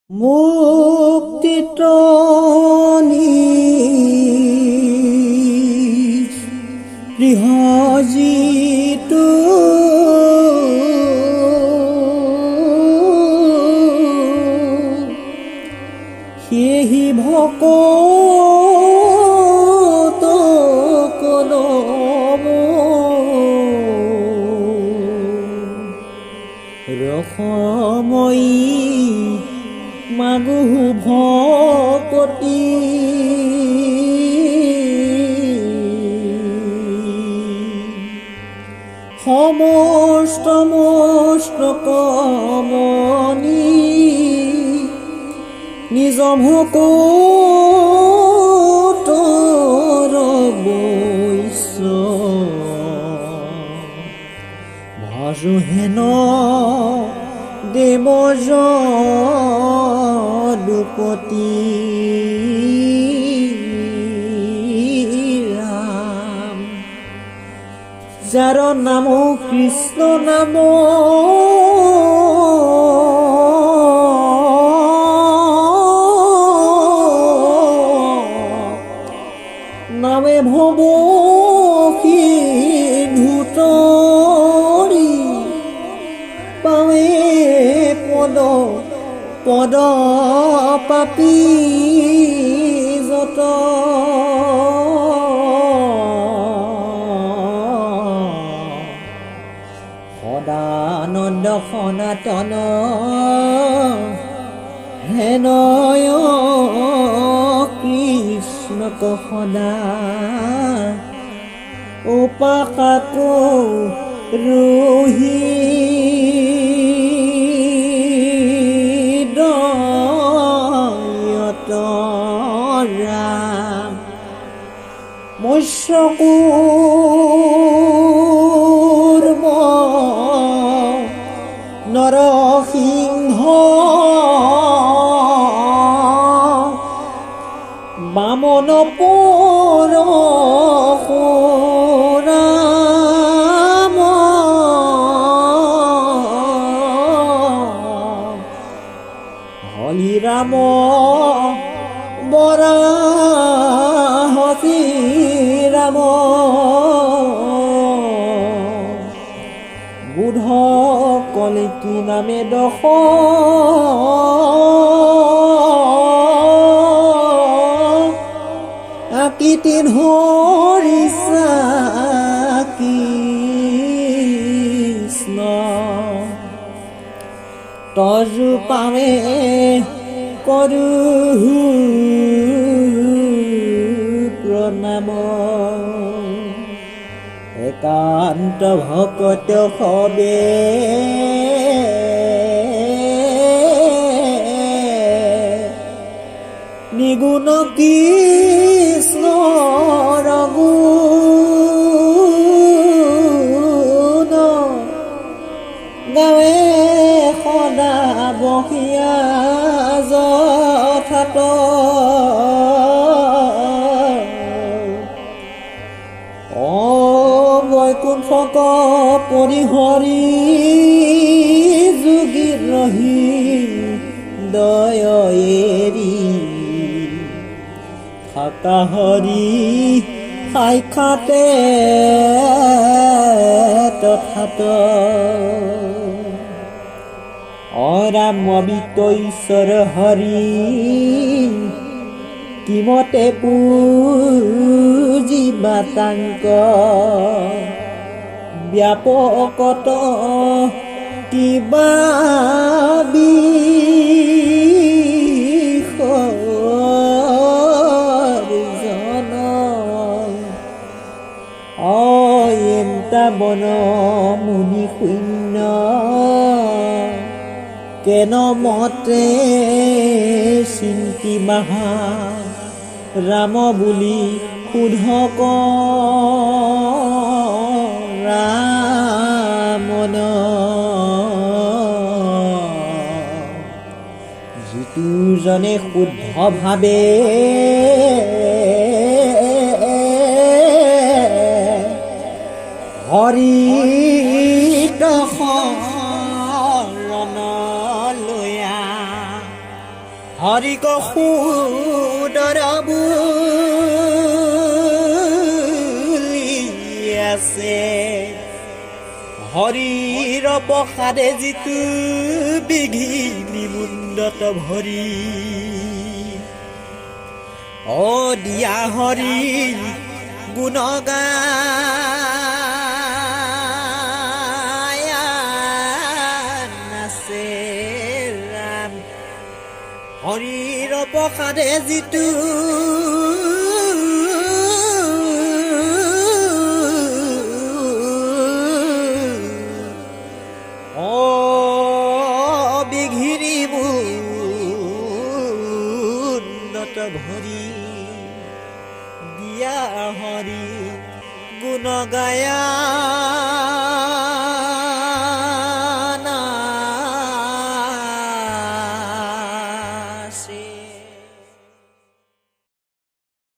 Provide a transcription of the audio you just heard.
মুক্তিতনি গৃহজিতু সেহি ভকত কলম ৰসময়ী মাগু ভকতি সমস্ত কামনি নিজ ভকতৰ বৈশ্য ভাজো হেন দেৱজ দুপতি ৰাম যাৰ নাম কৃষ্ণ নাম নামে ভৱ সিন্ধুতৰি পাৱে পদ পাপী যত সদানন্দ সনাতন হেনয় কৃষ্ণক সদা উপাসক ৰোহি ৰাম মৎস্যকূৰ্ম নৰসিংহ বামন পৰশুৰাম হলিৰাম বৰাহ শ্ৰীৰাম বুধ কলিকি নামে দশ আকৃতিন হৰিষা কৃষ্ণ তজু পাৱে কৰো প্ৰণাম একান্ত ভকত সবে নিগুণ কৃষ্ণৰ গুণ গাৱে সদা বহিয়া যথাত বৈকুণ্ঠক পৰিহৰি যোগী ৰহি দয় এৰি থাকা হৰি সাক্ষাতে তথাত অৰামবিত ঈশ্বৰ হৰি কিমতে পূজিবা তাংক ব্যাপকত কিবা বিষজন বন মুনি শূন্য কেন মতে চিন্তি মাহা ৰাম বুলি সোধক ৰামন যিটো জনে শুদ্ধ ভাৱে হৰিত শৰণ লয়া হৰি সুদৰ বুলি আছে হৰিৰ প্ৰসাদে যিটো বিঘিনি মুণ্ডত ভৰি দিয়া হৰি গুণগান আছে ৰাম হৰিৰ প্ৰসাদে যিটো বিঘিনি মুণ্ডত ভৰি দিয়া হৰি গুণ গায়া